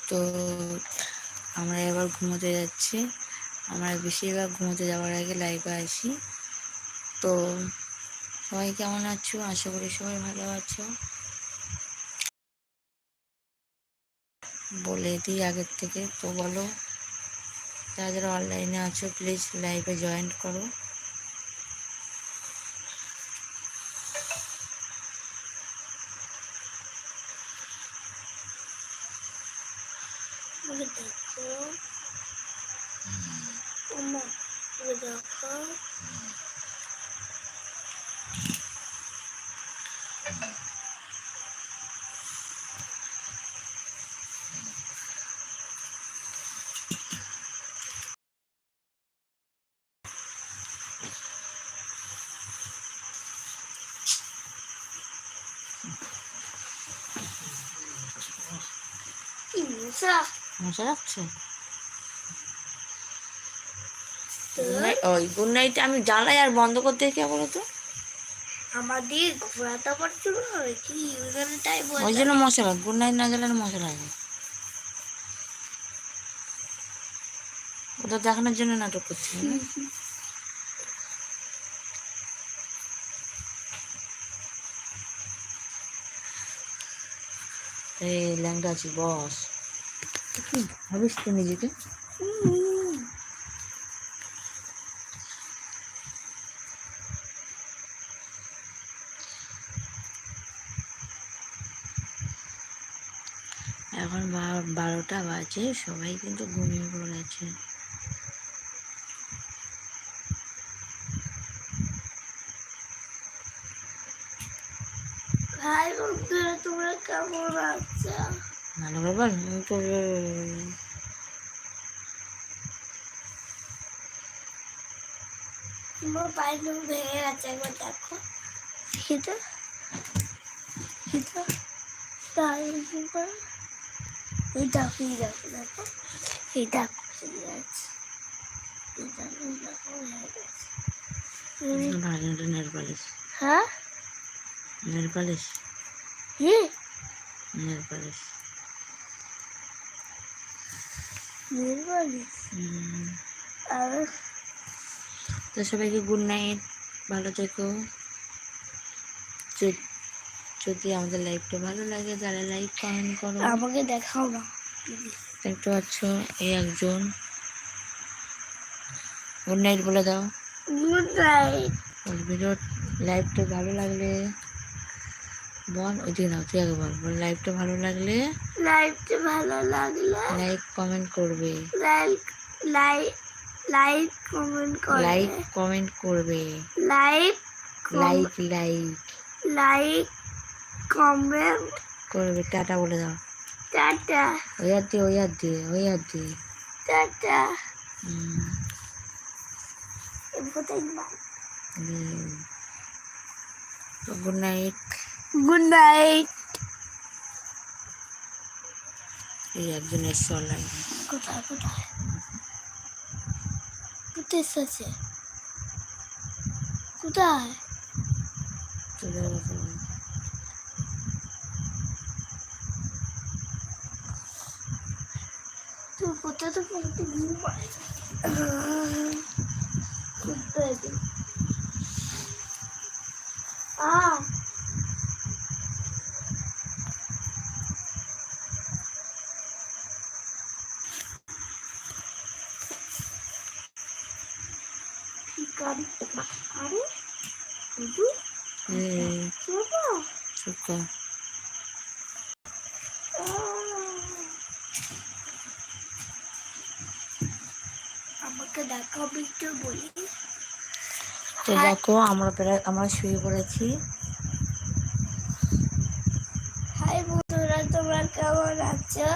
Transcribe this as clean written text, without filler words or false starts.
তো আমরা এবার ঘুমোতে যাচ্ছি। আমরা বেশিরভাগ ঘুমোতে যাওয়ার আগে লাইভে আসি। তো সবাই কেমন আছো? আশা করি সবাই ভালো আছো। বলে দিই আগের থেকে। তো বলো, যারা যারা অনলাইনে আছো প্লিজ লাইভে জয়েন করো। মশা রাখছে ওই গুড নাইট আমি জ্বালাই আর বন্ধ করতে কে বলো তো? আমাদের ঘোরাতে পারছিল কি ওইখানে তাই বল। ওই জন্য মশা লাগে, গুড নাইট না জ্বালালে মশা লাগে। ওটা দেখানোর জন্য নাটক করছি না। এই ল্যাংটা আছি বস, ভাবিস তো নিজেকে। এখন 12টা বাজে, সবাই কিন্তু ঘুমিয়ে পড়েছে। ভাই বন্ধুরা তোমরা কেমন আছো? ভালো ব্যাপার। তোমার পায়ের নখ ভেঙে গেছে, একবার দেখো। এটা এটা তাই এটা কি দেখো দেখো, এটা খুলে গেছে, এটা দেখো হয়ে গেছে। ভালো নেল পালিশ। হ্যাঁ নেল পালিশ, কি নেল পালিশ। নির্বালিশ? আর তো সবাইকে গুড নাইট, ভালো থেকো। যদি আমাদের লাইভটা ভালো লাগে তাহলে লাইক কমেন্ট করো। আমাকে দেখাও না। দেখতে পাচ্ছ এই একজন। গুড নাইট বলে দাও। Good night. ভিডিও লাইভটা ভালো লাগলে বল, ওই দিকে নাও, তুই আগে বল। লাইভটা ভালো লাগলে লাইক কমেন্ট করবে। লাইক কমেন্ট করবে। লাইক কমেন্ট করবে। লাইক কমেন্ট করবে। টাটা বলে দাও। টাটা। ওই হাত দিয়ে tata. Good night. Good night. এই একজন এসছে অনলাইন। কোথায় এসেছে? কোথায়? চলে গেছে। তুই কোথায় তো পড়তে ঘুম পায় আরে আমাকে দেখাও একটু বলি। তো দেখো আমরা শুয়ে পড়েছি। হাই বন্ধুরা, তোমরা কেমন আছো?